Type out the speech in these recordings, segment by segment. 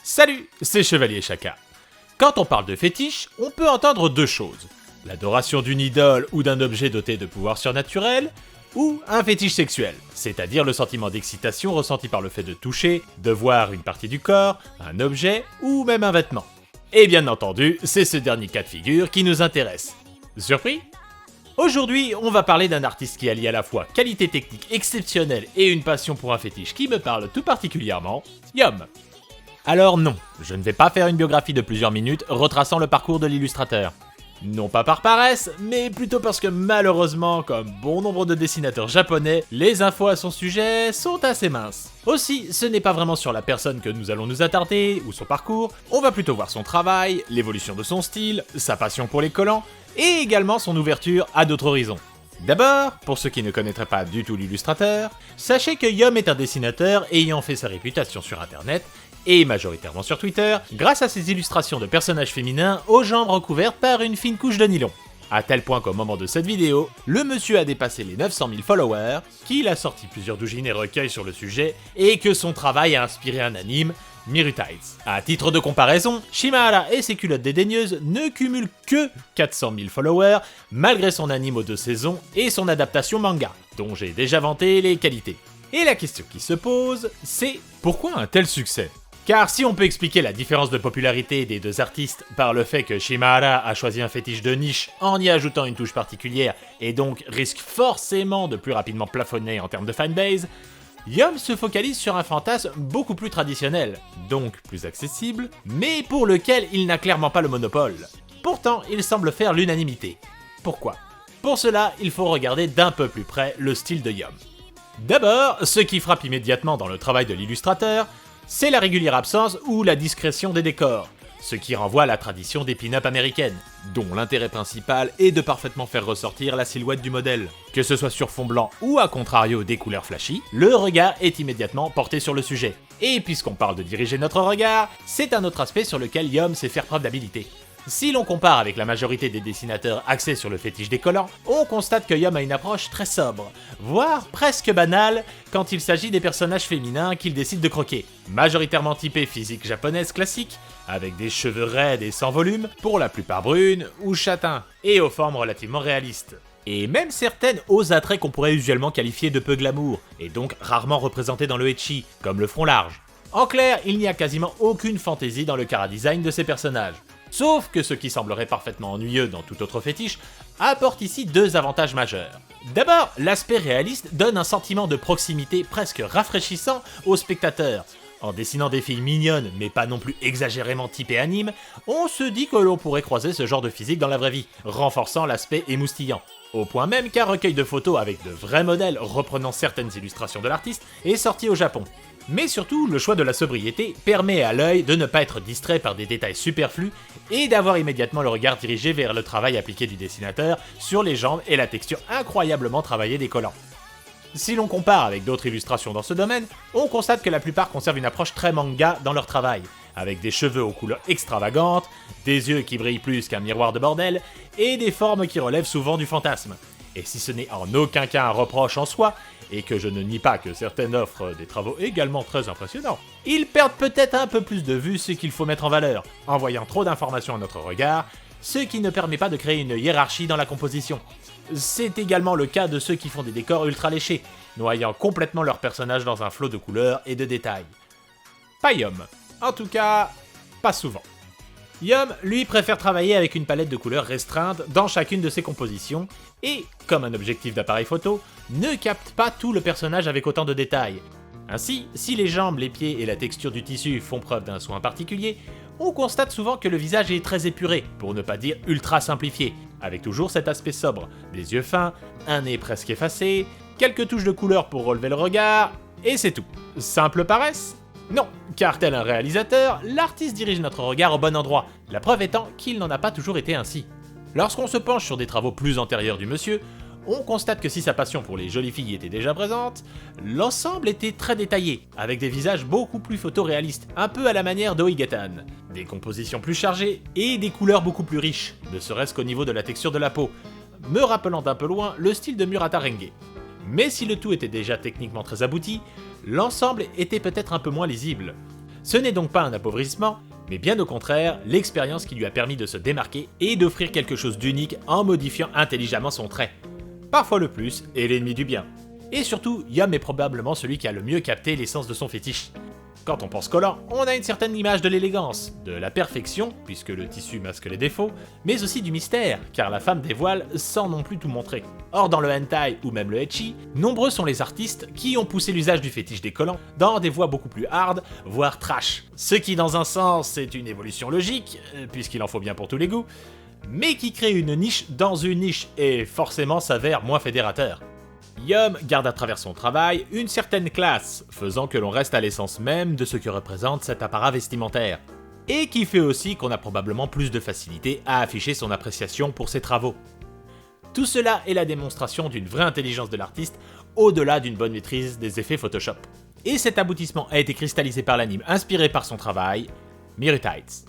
Salut, c'est Chevalier Chaka. Quand on parle de fétiche, on peut entendre deux choses. L'adoration d'une idole ou d'un objet doté de pouvoirs surnaturels, ou un fétiche sexuel, c'est-à-dire le sentiment d'excitation ressenti par le fait de toucher, de voir une partie du corps, un objet ou même un vêtement. Et bien entendu, c'est ce dernier cas de figure qui nous intéresse. Surpris ? Aujourd'hui, on va parler d'un artiste qui allie à la fois qualité technique exceptionnelle et une passion pour un fétiche qui me parle tout particulièrement, Yom. Alors non, je ne vais pas faire une biographie de plusieurs minutes retraçant le parcours de l'illustrateur. Non pas par paresse, mais plutôt parce que malheureusement, comme bon nombre de dessinateurs japonais, les infos à son sujet sont assez minces. Aussi, ce n'est pas vraiment sur la personne que nous allons nous attarder, ou son parcours, on va plutôt voir son travail, l'évolution de son style, sa passion pour les collants, et également son ouverture à d'autres horizons. D'abord, pour ceux qui ne connaîtraient pas du tout l'illustrateur, sachez que Yom est un dessinateur ayant fait sa réputation sur internet, et majoritairement sur Twitter, grâce à ses illustrations de personnages féminins aux jambes recouvertes par une fine couche de nylon. À tel point qu'au moment de cette vidéo, le monsieur a dépassé les 900 000 followers, qu'il a sorti plusieurs doujines et recueils sur le sujet, et que son travail a inspiré un anime, Mirutides. À titre de comparaison, Shimahara et ses culottes dédaigneuses ne cumulent que 400 000 followers, malgré son anime aux 2 saisons et son adaptation manga, dont j'ai déjà vanté les qualités. Et la question qui se pose, c'est pourquoi un tel succès ? Car si on peut expliquer la différence de popularité des deux artistes par le fait que Shimahara a choisi un fétiche de niche en y ajoutant une touche particulière et donc risque forcément de plus rapidement plafonner en termes de fanbase, Yom se focalise sur un fantasme beaucoup plus traditionnel, donc plus accessible, mais pour lequel il n'a clairement pas le monopole. Pourtant, il semble faire l'unanimité. Pourquoi ? Pour cela, il faut regarder d'un peu plus près le style de Yom. D'abord, ce qui frappe immédiatement dans le travail de l'illustrateur, c'est la régulière absence ou la discrétion des décors, ce qui renvoie à la tradition des pin-up américaines, dont l'intérêt principal est de parfaitement faire ressortir la silhouette du modèle. Que ce soit sur fond blanc ou à contrario des couleurs flashy, le regard est immédiatement porté sur le sujet. Et puisqu'on parle de diriger notre regard, c'est un autre aspect sur lequel Yom sait faire preuve d'habileté. Si l'on compare avec la majorité des dessinateurs axés sur le fétiche des collants, on constate que Yom a une approche très sobre, voire presque banale quand il s'agit des personnages féminins qu'il décide de croquer. Majoritairement typés physique japonaise classique, avec des cheveux raides et sans volume, pour la plupart brunes ou châtains, et aux formes relativement réalistes. Et même certaines aux attraits qu'on pourrait usuellement qualifier de peu glamour, et donc rarement représentées dans le ecchi, comme le front large. En clair, il n'y a quasiment aucune fantaisie dans le chara-design de ces personnages. Sauf que ce qui semblerait parfaitement ennuyeux dans tout autre fétiche apporte ici deux avantages majeurs. D'abord, l'aspect réaliste donne un sentiment de proximité presque rafraîchissant au spectateur. En dessinant des filles mignonnes, mais pas non plus exagérément typées anime, on se dit que l'on pourrait croiser ce genre de physique dans la vraie vie, renforçant l'aspect émoustillant. Au point même qu'un recueil de photos avec de vrais modèles reprenant certaines illustrations de l'artiste est sorti au Japon. Mais surtout, le choix de la sobriété permet à l'œil de ne pas être distrait par des détails superflus et d'avoir immédiatement le regard dirigé vers le travail appliqué du dessinateur sur les jambes et la texture incroyablement travaillée des collants. Si l'on compare avec d'autres illustrations dans ce domaine, on constate que la plupart conservent une approche très manga dans leur travail, avec des cheveux aux couleurs extravagantes, des yeux qui brillent plus qu'un miroir de bordel, et des formes qui relèvent souvent du fantasme. Et si ce n'est en aucun cas un reproche en soi, et que je ne nie pas que certaines offrent des travaux également très impressionnants, ils perdent peut-être un peu plus de vue ce qu'il faut mettre en valeur, en voyant trop d'informations à notre regard, ce qui ne permet pas de créer une hiérarchie dans la composition. C'est également le cas de ceux qui font des décors ultra léchés, noyant complètement leur personnage dans un flot de couleurs et de détails. Pas Yom. En tout cas, pas souvent. Yom, lui, préfère travailler avec une palette de couleurs restreinte dans chacune de ses compositions, et, comme un objectif d'appareil photo, ne capte pas tout le personnage avec autant de détails. Ainsi, si les jambes, les pieds et la texture du tissu font preuve d'un soin particulier, on constate souvent que le visage est très épuré, pour ne pas dire ultra simplifié, avec toujours cet aspect sobre, des yeux fins, un nez presque effacé, quelques touches de couleur pour relever le regard, et c'est tout. Simple paresse ? Non, car tel un réalisateur, l'artiste dirige notre regard au bon endroit, la preuve étant qu'il n'en a pas toujours été ainsi. Lorsqu'on se penche sur des travaux plus antérieurs du monsieur, on constate que si sa passion pour les jolies filles était déjà présente, l'ensemble était très détaillé, avec des visages beaucoup plus photoréalistes, un peu à la manière d'Oigatan, des compositions plus chargées et des couleurs beaucoup plus riches, ne serait-ce qu'au niveau de la texture de la peau, me rappelant d'un peu loin le style de Murata Renge. Mais si le tout était déjà techniquement très abouti, l'ensemble était peut-être un peu moins lisible. Ce n'est donc pas un appauvrissement, mais bien au contraire, l'expérience qui lui a permis de se démarquer et d'offrir quelque chose d'unique en modifiant intelligemment son trait. Parfois le plus est l'ennemi du bien. Et surtout, Yum est probablement celui qui a le mieux capté l'essence de son fétiche. Quand on pense collant, on a une certaine image de l'élégance, de la perfection, puisque le tissu masque les défauts, mais aussi du mystère, car la femme dévoile sans non plus tout montrer. Or dans le hentai ou même le ecchi, nombreux sont les artistes qui ont poussé l'usage du fétiche des collants dans des voies beaucoup plus hard, voire trash. Ce qui dans un sens est une évolution logique, puisqu'il en faut bien pour tous les goûts, mais qui crée une niche dans une niche et forcément s'avère moins fédérateur. Yum garde à travers son travail une certaine classe, faisant que l'on reste à l'essence même de ce que représente cet apparat vestimentaire, et qui fait aussi qu'on a probablement plus de facilité à afficher son appréciation pour ses travaux. Tout cela est la démonstration d'une vraie intelligence de l'artiste, au-delà d'une bonne maîtrise des effets Photoshop. Et cet aboutissement a été cristallisé par l'anime inspiré par son travail, Miru Tights.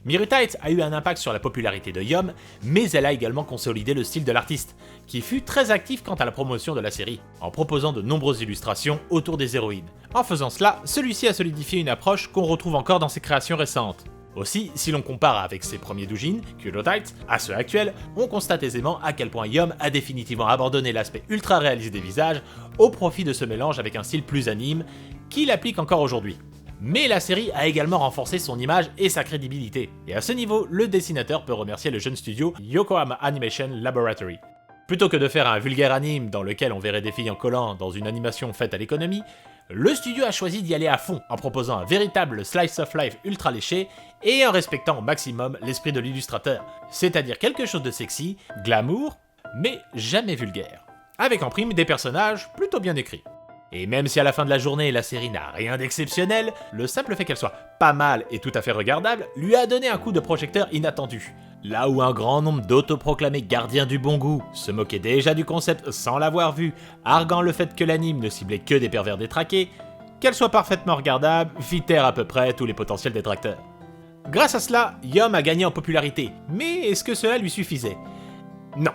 Miru Tights a eu un impact sur la popularité de Yum, mais elle a également consolidé le style de l'artiste, qui fut très actif quant à la promotion de la série, en proposant de nombreuses illustrations autour des héroïnes. En faisant cela, celui-ci a solidifié une approche qu'on retrouve encore dans ses créations récentes. Aussi, si l'on compare avec ses premiers doujins, Kuro Tights, à ceux actuels, on constate aisément à quel point Yum a définitivement abandonné l'aspect ultra réaliste des visages au profit de ce mélange avec un style plus anime, qu'il applique encore aujourd'hui. Mais la série a également renforcé son image et sa crédibilité, et à ce niveau, le dessinateur peut remercier le jeune studio Yokohama Animation Laboratory. Plutôt que de faire un vulgaire anime dans lequel on verrait des filles en collant dans une animation faite à l'économie, le studio a choisi d'y aller à fond en proposant un véritable slice of life ultra léché et en respectant au maximum l'esprit de l'illustrateur, c'est-à-dire quelque chose de sexy, glamour, mais jamais vulgaire. Avec en prime des personnages plutôt bien écrits. Et même si à la fin de la journée la série n'a rien d'exceptionnel, le simple fait qu'elle soit pas mal et tout à fait regardable lui a donné un coup de projecteur inattendu. Là où un grand nombre d'autoproclamés gardiens du bon goût se moquaient déjà du concept sans l'avoir vu, arguant le fait que l'anime ne ciblait que des pervers détraqués, qu'elle soit parfaitement regardable fit taire à peu près tous les potentiels détracteurs. Grâce à cela, Yum a gagné en popularité, mais est-ce que cela lui suffisait? Non,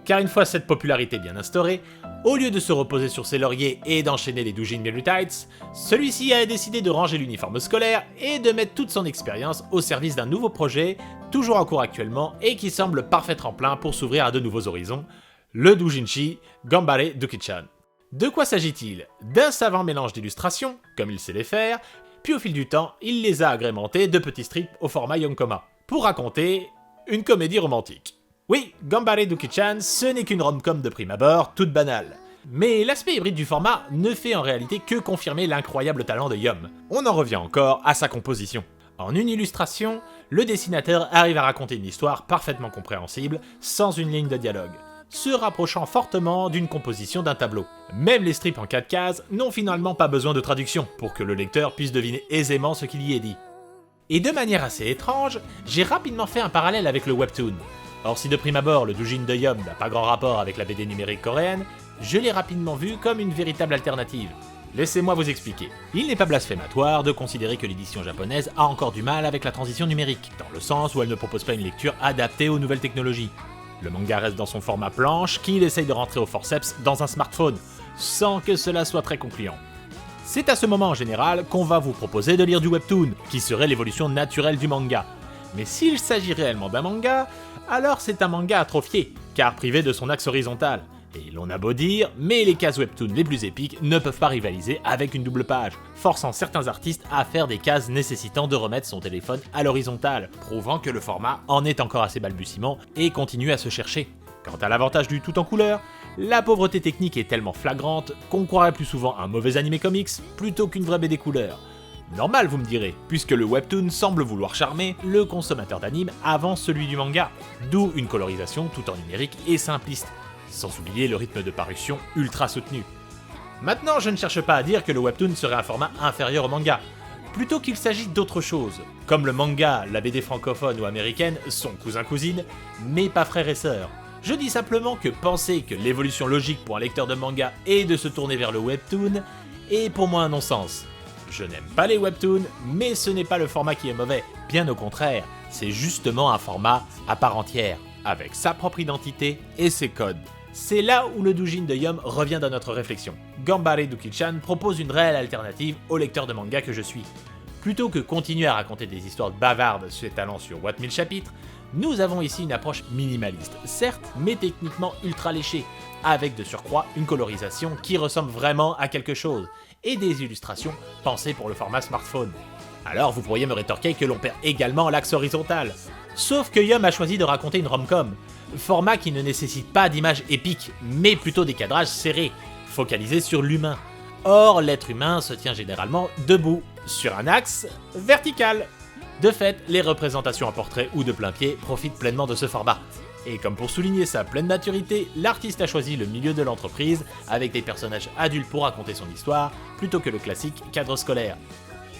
car une fois cette popularité bien instaurée, au lieu de se reposer sur ses lauriers et d'enchaîner les doujins Miru Tights, celui-ci a décidé de ranger l'uniforme scolaire et de mettre toute son expérience au service d'un nouveau projet, toujours en cours actuellement et qui semble parfait tremplin pour s'ouvrir à de nouveaux horizons, le doujinshi Ganbare Duki-chan. De quoi s'agit-il? D'un savant mélange d'illustrations, comme il sait les faire, puis au fil du temps, il les a agrémentés de petits strips au format Yonkoma, pour raconter une comédie romantique. Oui, Ganbare Duki-chan, ce n'est qu'une rom-com de prime abord, toute banale. Mais l'aspect hybride du format ne fait en réalité que confirmer l'incroyable talent de Yum. On en revient encore à sa composition. En une illustration, le dessinateur arrive à raconter une histoire parfaitement compréhensible, sans une ligne de dialogue, se rapprochant fortement d'une composition d'un tableau. Même les strips en 4 cases n'ont finalement pas besoin de traduction, pour que le lecteur puisse deviner aisément ce qu'il y est dit. Et de manière assez étrange, j'ai rapidement fait un parallèle avec le webtoon. Or si de prime abord le doujin de Yum n'a pas grand rapport avec la BD numérique coréenne, je l'ai rapidement vu comme une véritable alternative. Laissez-moi vous expliquer. Il n'est pas blasphématoire de considérer que l'édition japonaise a encore du mal avec la transition numérique, dans le sens où elle ne propose pas une lecture adaptée aux nouvelles technologies. Le manga reste dans son format planche qu'il essaye de rentrer au forceps dans un smartphone, sans que cela soit très concluant. C'est à ce moment en général qu'on va vous proposer de lire du webtoon, qui serait l'évolution naturelle du manga. Mais s'il s'agit réellement d'un manga, alors c'est un manga atrophié, car privé de son axe horizontal. Et l'on a beau dire, mais les cases webtoon les plus épiques ne peuvent pas rivaliser avec une double page, forçant certains artistes à faire des cases nécessitant de remettre son téléphone à l'horizontale, prouvant que le format en est encore assez balbutiement et continue à se chercher. Quant à l'avantage du tout en couleur, la pauvreté technique est tellement flagrante qu'on croirait plus souvent un mauvais animé comics plutôt qu'une vraie BD couleur. Normal vous me direz, puisque le webtoon semble vouloir charmer le consommateur d'anime avant celui du manga, d'où une colorisation tout en numérique et simpliste, sans oublier le rythme de parution ultra soutenu. Maintenant je ne cherche pas à dire que le webtoon serait un format inférieur au manga, plutôt qu'il s'agit d'autre chose. Comme le manga, la BD francophone ou américaine sont cousins-cousines, mais pas frères et sœurs. Je dis simplement que penser que l'évolution logique pour un lecteur de manga est de se tourner vers le webtoon est pour moi un non-sens. Je n'aime pas les webtoons, mais ce n'est pas le format qui est mauvais, bien au contraire, c'est justement un format à part entière, avec sa propre identité et ses codes. C'est là où le doujin de Yum revient dans notre réflexion. Ganbare Duki-chan propose une réelle alternative au lecteur de manga que je suis. Plutôt que continuer à raconter des histoires bavardes s'étalant sur What 1000 chapitres, nous avons ici une approche minimaliste, certes, mais techniquement ultra léchée, avec de surcroît une colorisation qui ressemble vraiment à quelque chose, et des illustrations pensées pour le format smartphone. Alors vous pourriez me rétorquer que l'on perd également l'axe horizontal. Sauf que Yum a choisi de raconter une rom-com, format qui ne nécessite pas d'images épiques, mais plutôt des cadrages serrés, focalisés sur l'humain. Or, l'être humain se tient généralement debout, sur un axe vertical. De fait, les représentations en portrait ou de plein pied profitent pleinement de ce format. Et comme pour souligner sa pleine maturité, l'artiste a choisi le milieu de l'entreprise, avec des personnages adultes pour raconter son histoire, plutôt que le classique cadre scolaire.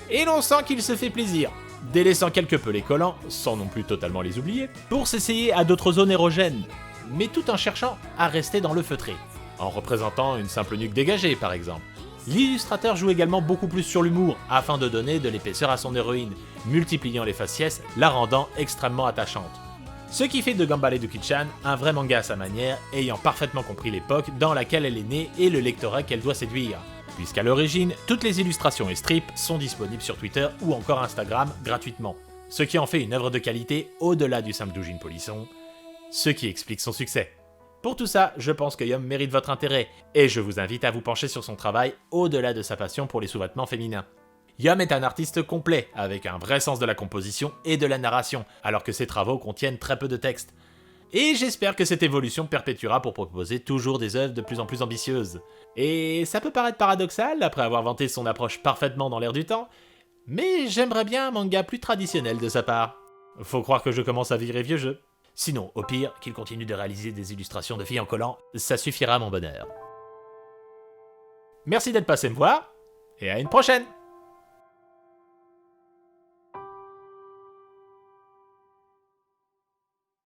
Et l'on sent qu'il se fait plaisir, délaissant quelque peu les collants, sans non plus totalement les oublier, pour s'essayer à d'autres zones érogènes, mais tout en cherchant à rester dans le feutré, en représentant une simple nuque dégagée par exemple. L'illustrateur joue également beaucoup plus sur l'humour, afin de donner de l'épaisseur à son héroïne, multipliant les faciès, la rendant extrêmement attachante. Ce qui fait de Ganbare Duki-chan un vrai manga à sa manière, ayant parfaitement compris l'époque dans laquelle elle est née et le lectorat qu'elle doit séduire. Puisqu'à l'origine, toutes les illustrations et strips sont disponibles sur Twitter ou encore Instagram gratuitement, ce qui en fait une œuvre de qualité au-delà du simple doujin polisson, ce qui explique son succès. Pour tout ça, je pense que Yum mérite votre intérêt, et je vous invite à vous pencher sur son travail au-delà de sa passion pour les sous-vêtements féminins. Yum est un artiste complet, avec un vrai sens de la composition et de la narration, alors que ses travaux contiennent très peu de texte. Et j'espère que cette évolution perpétuera pour proposer toujours des œuvres de plus en plus ambitieuses. Et ça peut paraître paradoxal après avoir vanté son approche parfaitement dans l'air du temps, mais j'aimerais bien un manga plus traditionnel de sa part. Faut croire que je commence à virer vieux jeu. Sinon, au pire, qu'il continue de réaliser des illustrations de filles en collant, ça suffira à mon bonheur. Merci d'être passé me voir, et à une prochaine!